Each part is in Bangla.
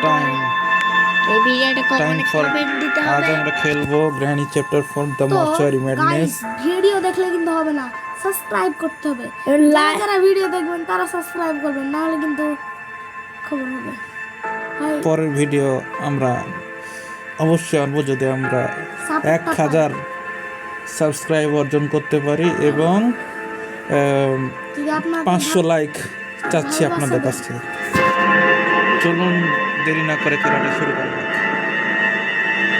টাইম এই ভিডিওটা টাইম ফর কমেন্ট দিতে আজ হবে। আমরা খেলবো গ্র্যানি চ্যাপ্টার ফর দ্য তো মর্চুয়ারি ম্যাডনেস। গাইস ভিডিও দেখলে কিন্তু হবে না, সাবস্ক্রাইব করতে হবে। যারা ভিডিও দেখবেন তারা সাবস্ক্রাইব করবেন, না হলে কিন্তু খবর হবে। পরের ভিডিও আমরা অবশ্যই আনবো যদি আমরা 1000 সাবস্ক্রাইব অর্জন করতে পারি এবং 500 লাইক চাচ্ছি আপনাদের কাছ থেকে। চলুন দেরি না করে খেলাটা শুরু করা যাক।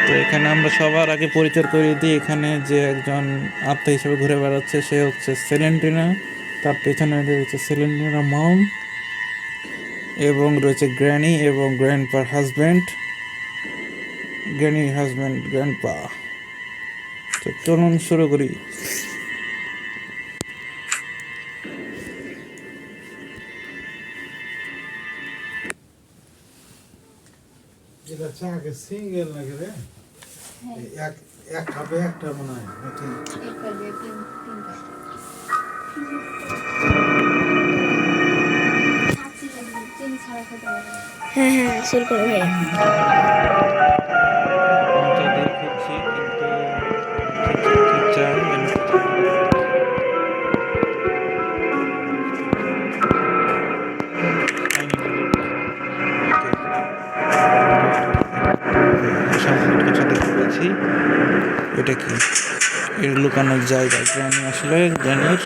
তো এখানে আমরা সবার আগে পরিচয় করিয়ে দিই। এখানে যে একজন আত্মা হিসেবে ঘুরে বেড়াচ্ছে সে হচ্ছে সেলেন্টিনা, তার পেছনে রয়েছে সেলেন্টিনার মম এবং রয়েছে গ্র্যানি এবং গ্র্যান্ডপার হাজব্যান্ড, গ্র্যানির হাজব্যান্ড গ্র্যান্ডপা। তো চলুন শুরু করি। এটা চাকে সিঙ্গেল নাকি রে? এক এক কাপে একটা মনে হয় নাকি? হ্যাঁ হ্যাঁ, শুরু করো ভাইয়া। খুঁজছি কিন্তু কি চাই কিছু দেখতে পাচ্ছি। এটা কি? এর লুকানোর জায়গা। গ্র্যানি আসলে গ্র্যানির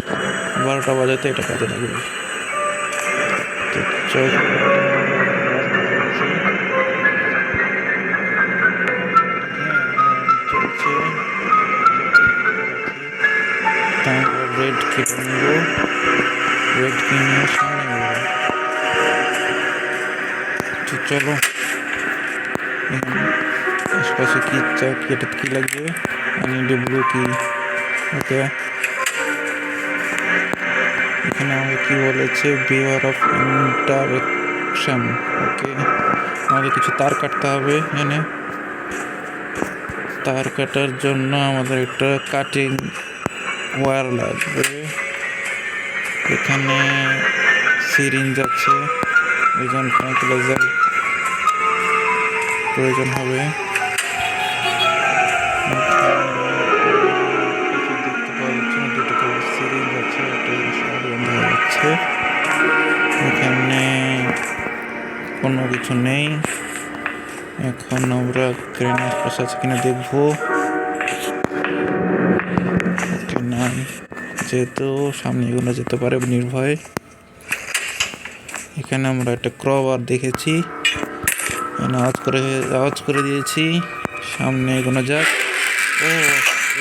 12টা বাজাতে এটা কাজে লাগবে। তো চল তারপর রেড কেটে নেব, রেড কিনে সামনে নেব। তো চলো আশপাশে কি এটা কি লাগবে? আমি ব্লু কি? ওকে, এখানে আমাকে কি বলেছে? Beware of interaction. ওকে, আমাদের কিছু তার কাটতে হবে। এখানে তার কাটার জন্য আমাদের একটা কাটিং ওয়্যার লাগবে। এখানে সিরিঞ্জ আছে, একজন ট্রাঙ্কুলাইজার প্রয়োজন হবে। দেখতে পাওয়া যাচ্ছে না, দুটো সিরিঞ্জ আছে, বন্ধ হয়ে যাচ্ছে। এখানে কোনো কিছু নেই। এখন আমরা ট্রেনের পাশে আছে কিনা দেখবো। নাই, যেহেতু সামনে এগুলো যেতে পারে নির্ভয়ে। এখানে আমরা একটা ক্রবার দেখেছি, আওয়াজ করে দিয়েছি। সামনে এগোনো যাক। ও,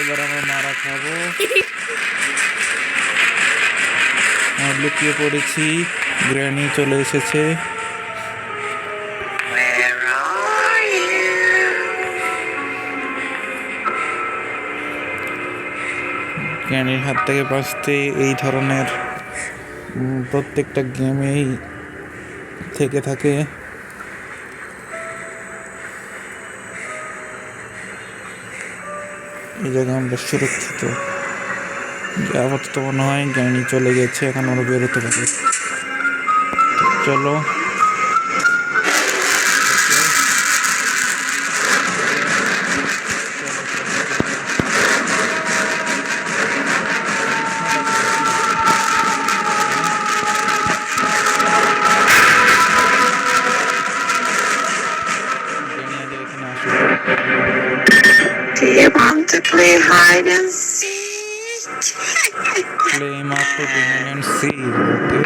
এবার আমরা মারা খাবো। আমরা লুকিয়ে পড়েছি, গ্র্যানি চলে এসেছে। গ্র্যানির হাত থেকে বাঁচতে এই ধরনের প্রত্যেকটা গেমেই থেকে থাকে। এই জায়গায় আমরা সুরক্ষিত। আপাতত মনে হয় গ্র্যানি চলে গেছে, এখন আমরা বেরোতে পারি। চলো Do you want to play hide and seek? Play Master Behind and See. Okay.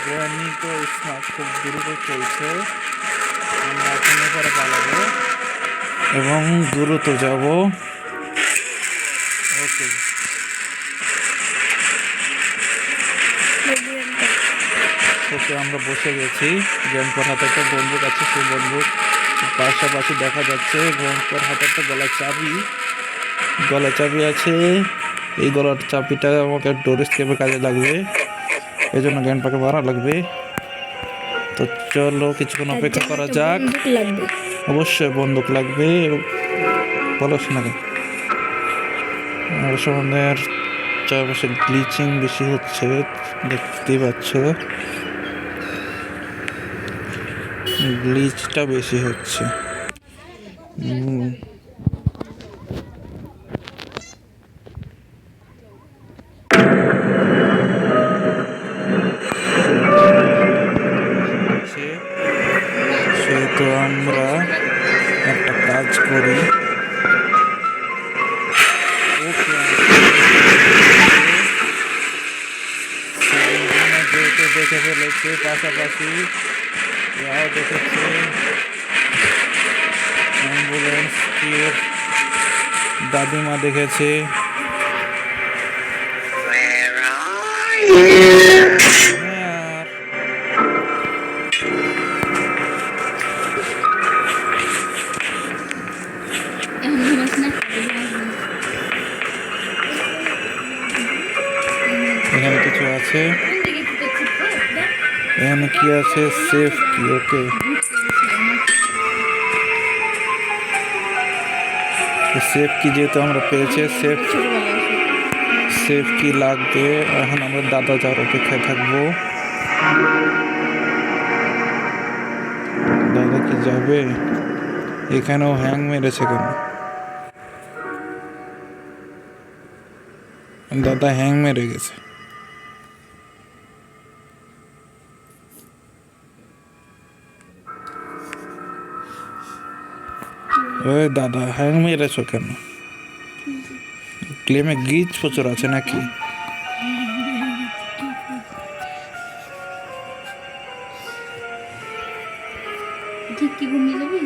Granny তো স্মার্ট খুব দ্রুত চলছে। আমরা এখন এবারে পালাবো এবং দ্রুত যাব। ওকে, ওকে আমরা বসে গেছি। গ্র্যান্ডপার হাতে একটা বন্দুক আছে, সেই বন্দুক পাশাপাশি দেখা যাচ্ছে। গ্র্যান্ডপার হাতে একটা গলার চাবি আছে। এই গলার চাবিটা আমাকে ডোর স্কেপে কাজে লাগবে, এই জন্য গ্যাংটাকে মারা লাগবে। তো চলো কিছুক্ষণ অপেক্ষা করা যাক। বন্দুক লাগবে। অবশ্যই বন্দুক লাগবে, বলো শোনাকে। অবশ্য আমাদের চারপাশে গ্লিচিং বেশি হচ্ছে, দেখতেই পাচ্ছ, গ্লিচটা বেশি হচ্ছে। সেহেতু আমরা একটা কাজ করি, যেহেতু দেখে ফেলেছে, পাশাপাশি এরাও দেখেছে অ্যাম্বুলেন্সকে, দাদিমা দেখেছে। Where are you? হ্যাঁ, এখন ঘুমাস না? এখানে কিছু আছে, এখানে কি আছে? সেফ কি? ওকে, সেফ কি যেহেতু আমরা পেয়েছি, সেফ কি লাগবে। এখন আমরা দাদা যাওয়ার অপেক্ষায় থাকবো। দাদা কি যাবে? এখানেও হ্যাং মেরেছে কেন? দাদা হ্যাং মেরে গেছে। ওই দাদা হ্যাং মেরেছো কেন? ক্লেমে গ্লিচ প্রচুর আছে নাকি? ঠিক কি ঘুমিয়ে যাবি?